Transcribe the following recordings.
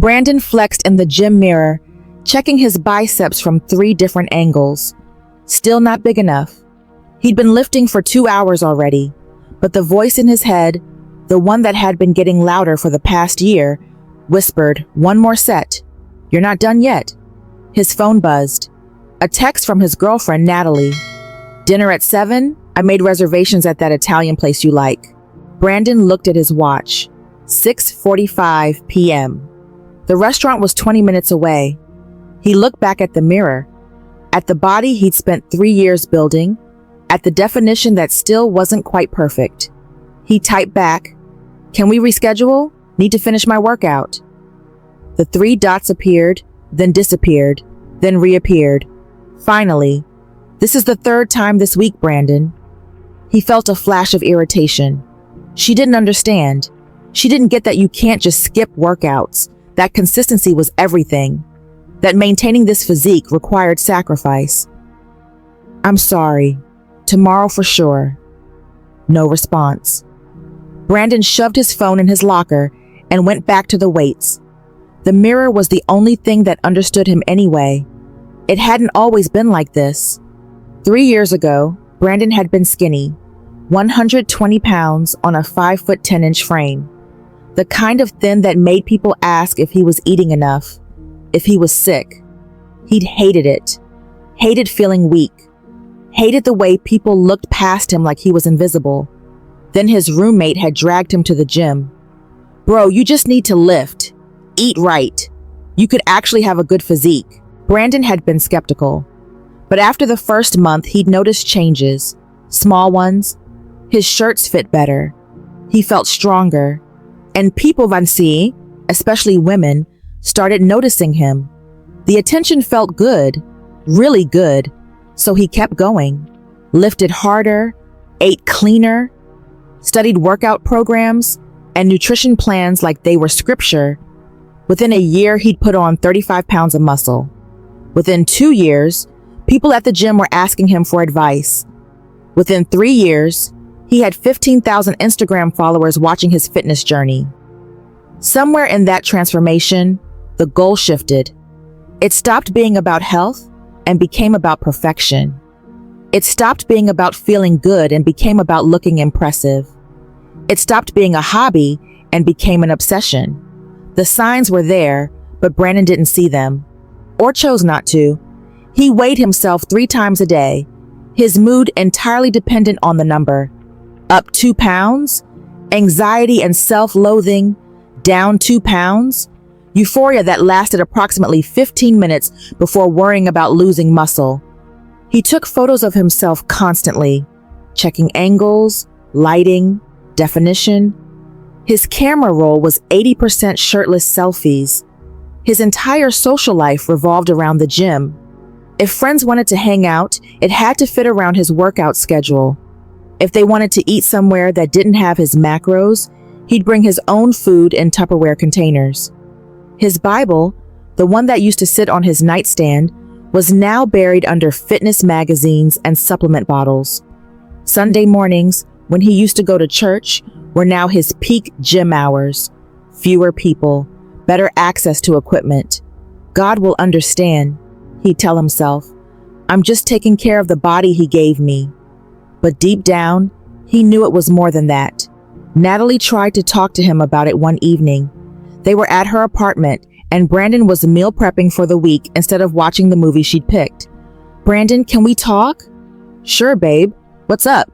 Brandon flexed in the gym mirror, checking his biceps from 3 different angles. Still not big enough. He'd been lifting for 2 hours already, but the voice in his head, the one that had been getting louder for the past year, whispered, "One more set. You're not done yet." His phone buzzed. A text from his girlfriend, Natalie. "Dinner at 7? I made reservations at that Italian place you like." Brandon looked at his watch. 6:45 p.m. The restaurant was 20 minutes away. He looked back at the mirror, at the body he'd spent 3 years building, at the definition that still wasn't quite perfect. He typed back, "Can we reschedule? Need to finish my workout." The 3 dots appeared, then disappeared, then reappeared. Finally, "This is the 3rd time this week, Brandon." He felt a flash of irritation. She didn't understand. She didn't get that you can't just skip workouts, that consistency was everything, that maintaining this physique required sacrifice. "I'm sorry. Tomorrow for sure." No response. Brandon shoved his phone in his locker and went back to the weights. The mirror was the only thing that understood him anyway. It hadn't always been like this. 3 years ago, Brandon had been skinny, 120 pounds on a 5'10" frame. The kind of thin that made people ask if he was eating enough, if he was sick. He'd hated it. Hated feeling weak. Hated the way people looked past him like he was invisible. Then his roommate had dragged him to the gym. "Bro, you just need to lift. Eat right. You could actually have a good physique." Brandon had been skeptical. But after the first month, he'd noticed changes. Small ones. His shirts fit better. He felt stronger. And people Vancy, especially women, started noticing him. The attention felt good. Really good. So he kept going. Lifted harder. Ate cleaner. Studied workout programs and nutrition plans like they were scripture. Within a year, he'd put on 35 pounds of muscle. Within 2 years, people at the gym were asking him for advice. Within 3 years, he had 15,000 Instagram followers watching his fitness journey. Somewhere in that transformation, the goal shifted. It stopped being about health and became about perfection. It stopped being about feeling good and became about looking impressive. It stopped being a hobby and became an obsession. The signs were there, but Brandon didn't see them, or chose not to. He weighed himself 3 times a day, his mood entirely dependent on the number. Up 2 pounds, anxiety and self-loathing, down 2 pounds, euphoria that lasted approximately 15 minutes before worrying about losing muscle. He took photos of himself constantly, checking angles, lighting, definition. His camera roll was 80% shirtless selfies. His entire social life revolved around the gym. If friends wanted to hang out, it had to fit around his workout schedule. If they wanted to eat somewhere that didn't have his macros, he'd bring his own food in Tupperware containers. His Bible, the one that used to sit on his nightstand, was now buried under fitness magazines and supplement bottles. Sunday mornings, when he used to go to church, were now his peak gym hours. Fewer people, better access to equipment. God will understand, he'd tell himself. I'm just taking care of the body he gave me. But deep down, he knew it was more than that. Natalie tried to talk to him about it one evening. They were at her apartment, and Brandon was meal prepping for the week instead of watching the movie she'd picked. "Brandon, can we talk?" "Sure, babe. What's up?"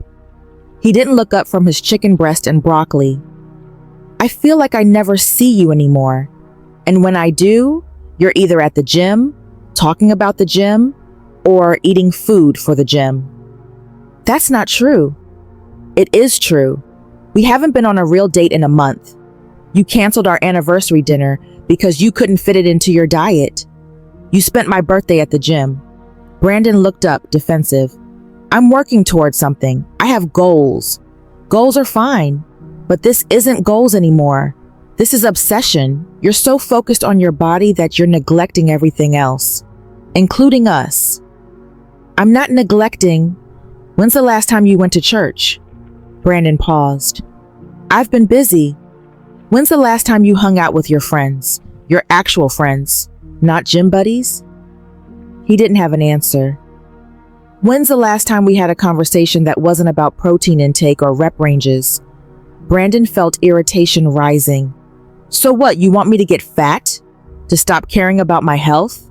He didn't look up from his chicken breast and broccoli. "I feel like I never see you anymore. And when I do, you're either at the gym, talking about the gym, or eating food for the gym." "That's not true." "It is true. We haven't been on a real date in a month. You canceled our anniversary dinner because you couldn't fit it into your diet. You spent my birthday at the gym." Brandon looked up, defensive. "I'm working towards something. I have goals. Goals are fine, but this isn't goals anymore. This is obsession. You're so focused on your body that you're neglecting everything else, including us." "I'm not neglecting. When's the last time you went to church?" Brandon paused. "I've been busy. When's the last time you hung out with your friends? Your actual friends, not gym buddies? He didn't have an answer. When's the last time we had a conversation that wasn't about protein intake or rep ranges? Brandon felt irritation rising. So what, you want me to get fat? To stop caring about my health?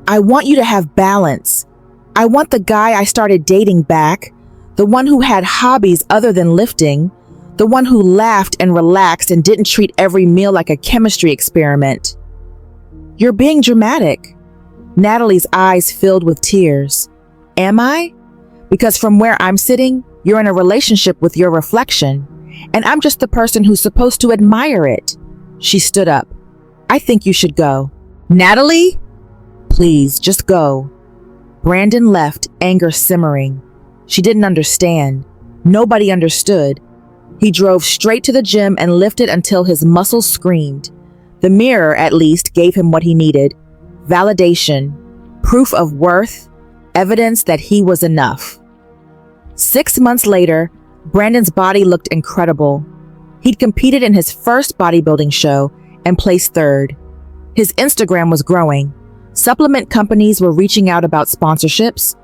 I want you to have balance. I want the guy I started dating back, the one who had hobbies other than lifting, the one who laughed and relaxed and didn't treat every meal like a chemistry experiment. You're being dramatic. Natalie's eyes filled with tears. Am I? Because from where I'm sitting, you're in a relationship with your reflection, and I'm just the person who's supposed to admire it. She stood up. I think you should go. Natalie? Please, just go. Brandon left, anger simmering. She didn't understand. Nobody understood. He drove straight to the gym and lifted until his muscles screamed. The mirror, at least, gave him what he needed. Validation, proof of worth, evidence that he was enough. 6 months later, Brandon's body looked incredible. He'd competed in his first bodybuilding show and placed third. His Instagram was growing. Supplement companies were reaching out about sponsorships.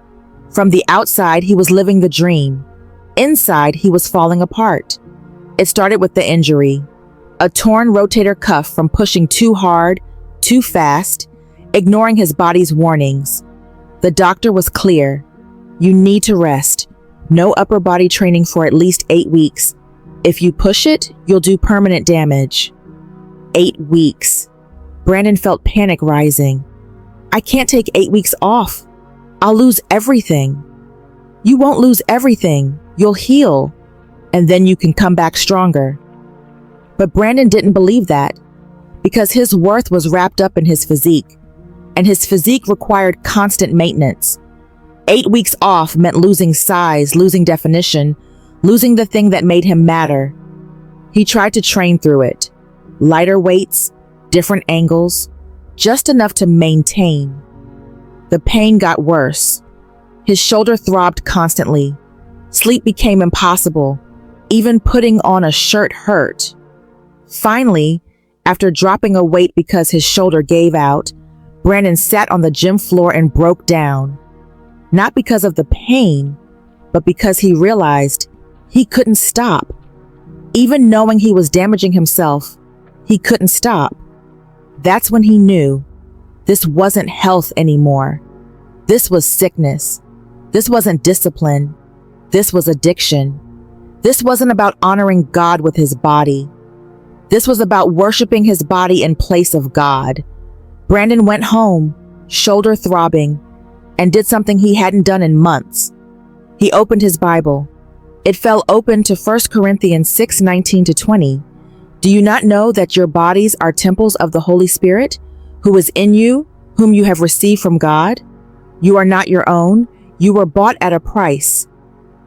From the outside, he was living the dream. Inside, he was falling apart. It started with the injury. A torn rotator cuff from pushing too hard, too fast, ignoring his body's warnings. The doctor was clear. You need to rest. No upper body training for at least 8 weeks. If you push it, you'll do permanent damage. 8 weeks. Brandon felt panic rising. I can't take 8 weeks off. I'll lose everything. You won't lose everything. You'll heal. And then you can come back stronger. But Brandon didn't believe that, because his worth was wrapped up in his physique, and his physique required constant maintenance. 8 weeks off meant losing size, losing definition, losing the thing that made him matter. He tried to train through it. Lighter weights, different angles, just enough to maintain. The pain got worse. His shoulder throbbed constantly. Sleep became impossible. Even putting on a shirt hurt. Finally, after dropping a weight because his shoulder gave out, Brandon sat on the gym floor and broke down. Not because of the pain, but because he realized he couldn't stop. Even knowing he was damaging himself, he couldn't stop. That's when he knew this wasn't health anymore. This was sickness. This wasn't discipline. This was addiction. This wasn't about honoring God with his body. This was about worshiping his body in place of God. Brandon went home, shoulder throbbing, and did something he hadn't done in months. He opened his Bible. It fell open to 1 Corinthians 6:19-20. Do you not know that your bodies are temples of the Holy Spirit, who is in you, whom you have received from God? You are not your own. You were bought at a price.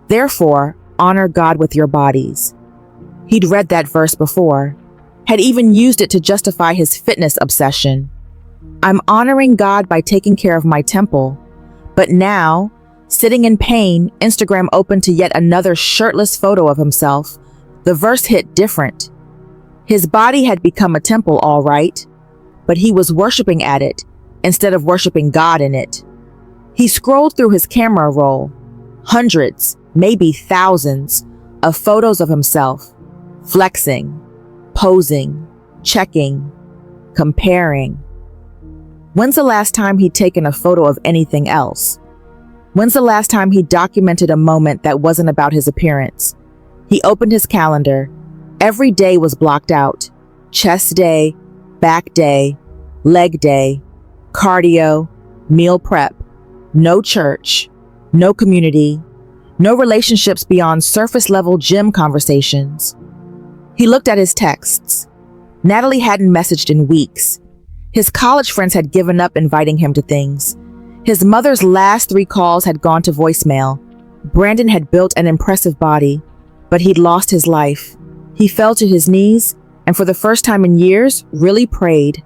Therefore, honor God with your bodies. He'd read that verse before, had even used it to justify his fitness obsession. I'm honoring God by taking care of my temple. But now, sitting in pain, Instagram opened to yet another shirtless photo of himself. The verse hit different. His body had become a temple, all right, but he was worshiping at it instead of worshiping God in it. He scrolled through his camera roll, hundreds, maybe thousands, of photos of himself, flexing, posing, checking, comparing. When's the last time he'd taken a photo of anything else? When's the last time he documented a moment that wasn't about his appearance? He opened his calendar. Every day was blocked out. Chest day, back day, leg day, cardio, meal prep, no church, no community, no relationships beyond surface-level gym conversations. He looked at his texts. Natalie hadn't messaged in weeks. His college friends had given up inviting him to things. His mother's last 3 calls had gone to voicemail. Brandon had built an impressive body, but he'd lost his life. He fell to his knees and for the first time in years, really prayed.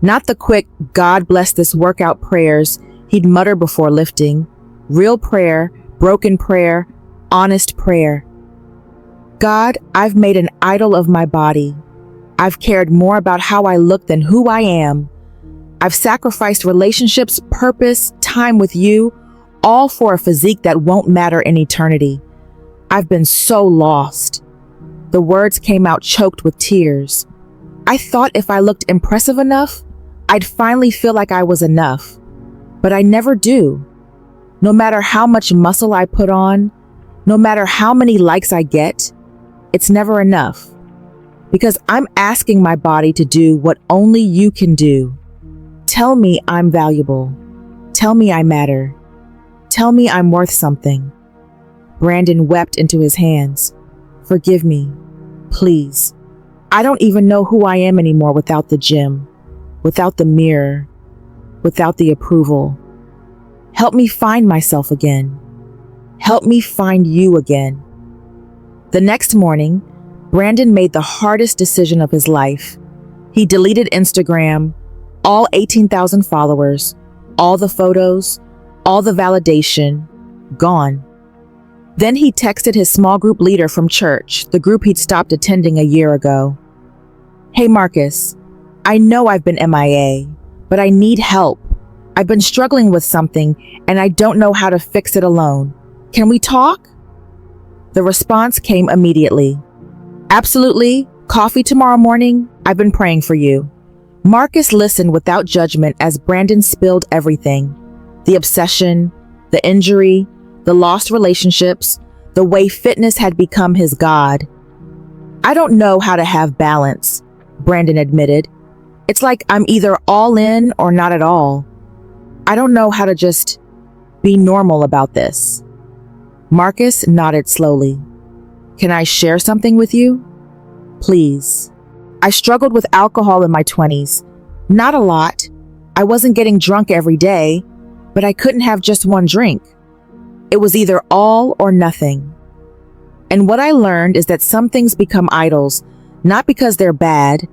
Not the quick, God bless this workout prayers he'd mutter before lifting. Real prayer, broken prayer, honest prayer. God, I've made an idol of my body. I've cared more about how I look than who I am. I've sacrificed relationships, purpose, time with you, all for a physique that won't matter in eternity. I've been so lost. The words came out choked with tears. I thought if I looked impressive enough, I'd finally feel like I was enough. But I never do. No matter how much muscle I put on, no matter how many likes I get, it's never enough. Because I'm asking my body to do what only you can do. Tell me I'm valuable. Tell me I matter. Tell me I'm worth something. Brandon wept into his hands. Forgive me, please. I don't even know who I am anymore without the gym, without the mirror, without the approval. Help me find myself again. Help me find you again. The next morning, Brandon made the hardest decision of his life. He deleted Instagram, all 18,000 followers, all the photos, all the validation, gone. Then he texted his small group leader from church, the group he'd stopped attending a year ago. Hey Marcus, I know I've been MIA, but I need help. I've been struggling with something and I don't know how to fix it alone. Can we talk? The response came immediately. Absolutely. Coffee tomorrow morning? I've been praying for you. Marcus listened without judgment as Brandon spilled everything. The obsession, the injury, the lost relationships, the way fitness had become his god. I don't know how to have balance, Brandon admitted. It's like I'm either all in or not at all. I don't know how to just be normal about this. Marcus nodded slowly. Can I share something with you? Please. I struggled with alcohol in my 20s. Not a lot. I wasn't getting drunk every day, but I couldn't have just one drink. It was either all or nothing. And what I learned is that some things become idols, not because they're bad,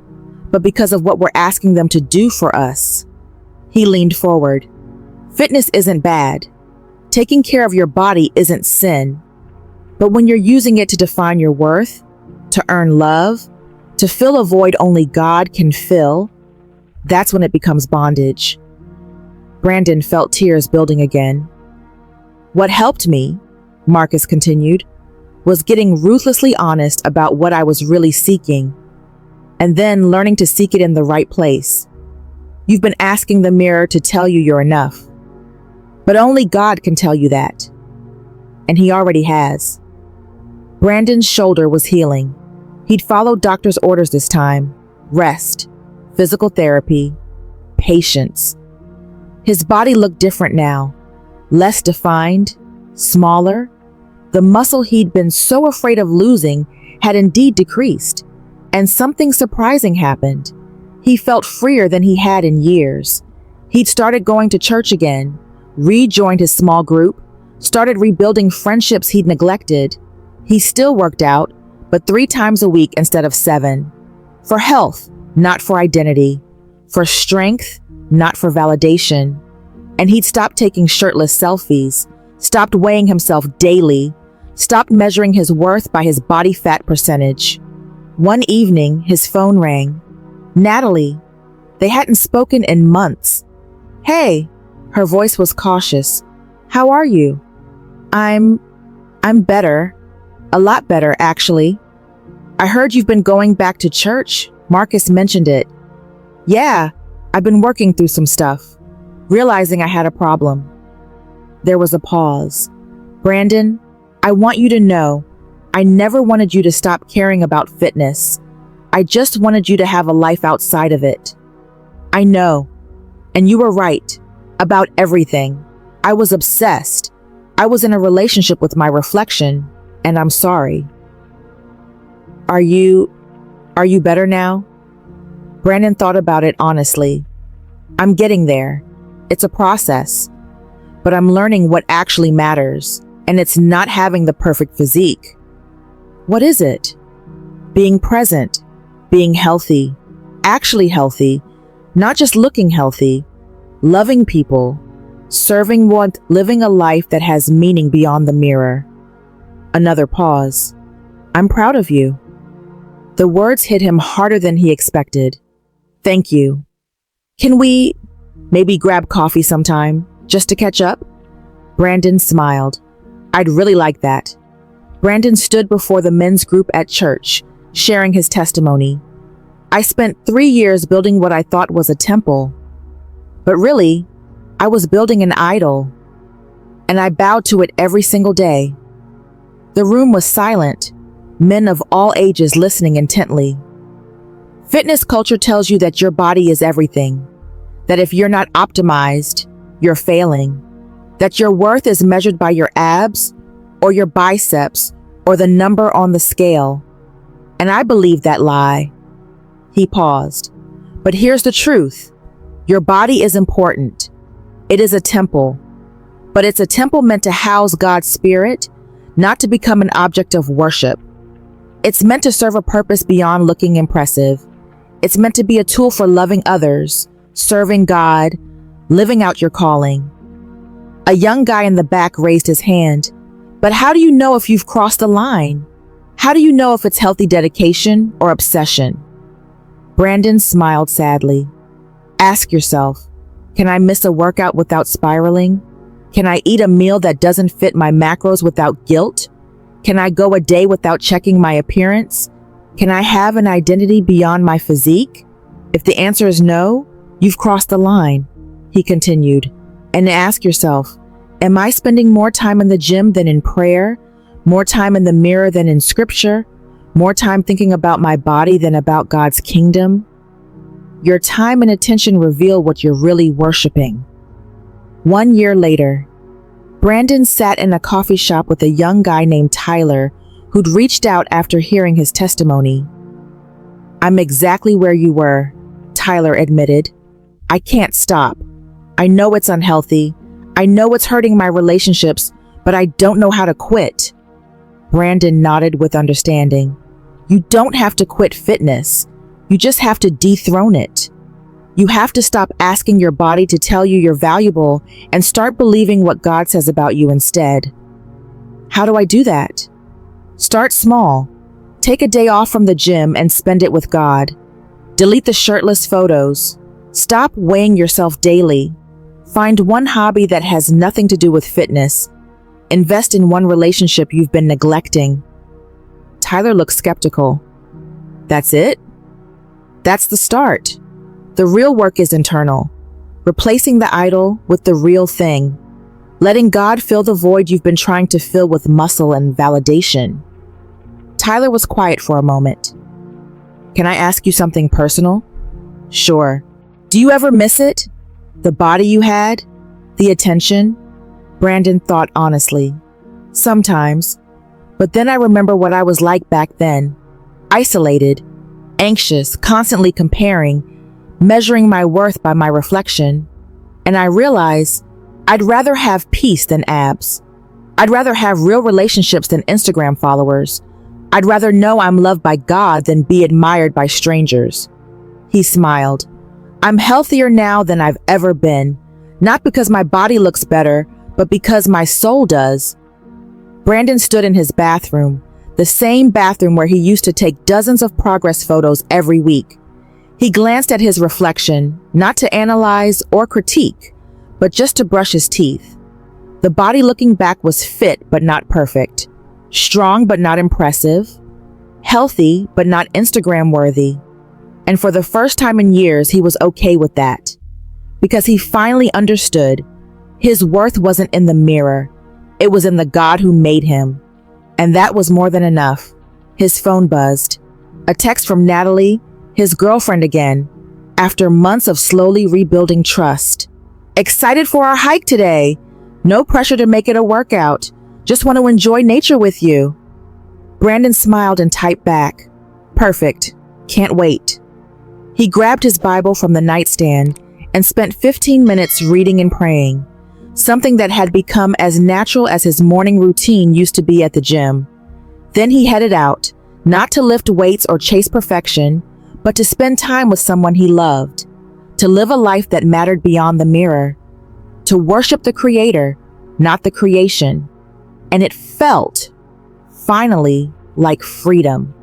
but because of what we're asking them to do for us. He leaned forward. Fitness isn't bad. Taking care of your body isn't sin. But when you're using it to define your worth, to earn love, to fill a void only God can fill, that's when it becomes bondage. Brandon felt tears building again. What helped me, Marcus continued, was getting ruthlessly honest about what I was really seeking, and then learning to seek it in the right place. You've been asking the mirror to tell you you're enough, but only God can tell you that, and he already has. Brandon's shoulder was healing. He'd followed doctor's orders this time: rest, physical therapy, patience. His body looked different now. Less defined, smaller. The muscle he'd been so afraid of losing had indeed decreased, and something surprising happened. He felt freer than he had in years. He'd started going to church again, rejoined his small group, started rebuilding friendships he'd neglected. He still worked out, but 3 times a week instead of 7. For health, not for identity. For strength, not for validation. And he'd stopped taking shirtless selfies, stopped weighing himself daily, stopped measuring his worth by his body fat percentage. One evening, his phone rang. Natalie. They hadn't spoken in months. Hey, her voice was cautious. How are you? I'm better. A lot better, actually. I heard you've been going back to church. Marcus mentioned it. Yeah, I've been working through some stuff. Realizing I had a problem. There was a pause. Brandon, I want you to know, I never wanted you to stop caring about fitness. I just wanted you to have a life outside of it. I know, and you were right, about everything. I was obsessed. I was in a relationship with my reflection, and I'm sorry. Are you better now? Brandon thought about it honestly. I'm getting there. It's a process, but I'm learning what actually matters, and it's not having the perfect physique. What is it? Being present, being healthy, actually healthy, not just looking healthy, loving people, serving one, living a life that has meaning beyond the mirror. Another pause. I'm proud of you. The words hit him harder than he expected. Thank you. Can we maybe grab coffee sometime, just to catch up? Brandon smiled. I'd really like that. Brandon stood before the men's group at church, sharing his testimony. I spent 3 years building what I thought was a temple. But really, I was building an idol. And I bowed to it every single day. The room was silent, men of all ages listening intently. Fitness culture tells you that your body is everything, that if you're not optimized, you're failing, that your worth is measured by your abs or your biceps or the number on the scale. And I believed that lie. He paused. But here's the truth. Your body is important. It is a temple. But it's a temple meant to house God's spirit, not to become an object of worship. It's meant to serve a purpose beyond looking impressive. It's meant to be a tool for loving others, serving God, living out your calling. A young guy in the back raised his hand. But how do you know if you've crossed the line? How do you know if it's healthy dedication or obsession? Brandon smiled sadly. Ask yourself, can I miss a workout without spiraling? Can I eat a meal that doesn't fit my macros without guilt? Can I go a day without checking my appearance? Can I have an identity beyond my physique? If the answer is no, you've crossed the line, he continued. And ask yourself, am I spending more time in the gym than in prayer? More time in the mirror than in scripture? More time thinking about my body than about God's kingdom? Your time and attention reveal what you're really worshiping. 1 year later, Brandon sat in a coffee shop with a young guy named Tyler who'd reached out after hearing his testimony. I'm exactly where you were, Tyler admitted. I can't stop. I know it's unhealthy. I know it's hurting my relationships, but I don't know how to quit. Brandon nodded with understanding. You don't have to quit fitness. You just have to dethrone it. You have to stop asking your body to tell you you're valuable and start believing what God says about you instead. How do I do that? Start small. Take a day off from the gym and spend it with God. Delete the shirtless photos. Stop weighing yourself daily. Find one hobby that has nothing to do with fitness. Invest in one relationship you've been neglecting. Tyler looked skeptical. That's it? That's the start. The real work is internal. Replacing the idol with the real thing. Letting God fill the void you've been trying to fill with muscle and validation. Tyler was quiet for a moment. Can I ask you something personal? Sure. Do you ever miss it? The body you had? The attention? Brandon thought honestly. Sometimes. But then I remember what I was like back then. Isolated, anxious, constantly comparing, measuring my worth by my reflection. And I realized I'd rather have peace than abs. I'd rather have real relationships than Instagram followers. I'd rather know I'm loved by God than be admired by strangers. He smiled. I'm healthier now than I've ever been, not because my body looks better, but because my soul does. Brandon stood in his bathroom, the same bathroom where he used to take dozens of progress photos every week. He glanced at his reflection, not to analyze or critique, but just to brush his teeth. The body looking back was fit but not perfect, strong but not impressive, healthy but not Instagram worthy. And for the first time in years, he was okay with that, because he finally understood his worth wasn't in the mirror, it was in the God who made him. And that was more than enough. His phone buzzed. A text from Natalie, his girlfriend again, after months of slowly rebuilding trust. Excited for our hike today. No pressure to make it a workout. Just want to enjoy nature with you. Brandon smiled and typed back. Perfect. Can't wait. He grabbed his Bible from the nightstand and spent 15 minutes reading and praying, something that had become as natural as his morning routine used to be at the gym. Then he headed out, not to lift weights or chase perfection, but to spend time with someone he loved, to live a life that mattered beyond the mirror, to worship the Creator, not the creation. And it felt, finally, like freedom.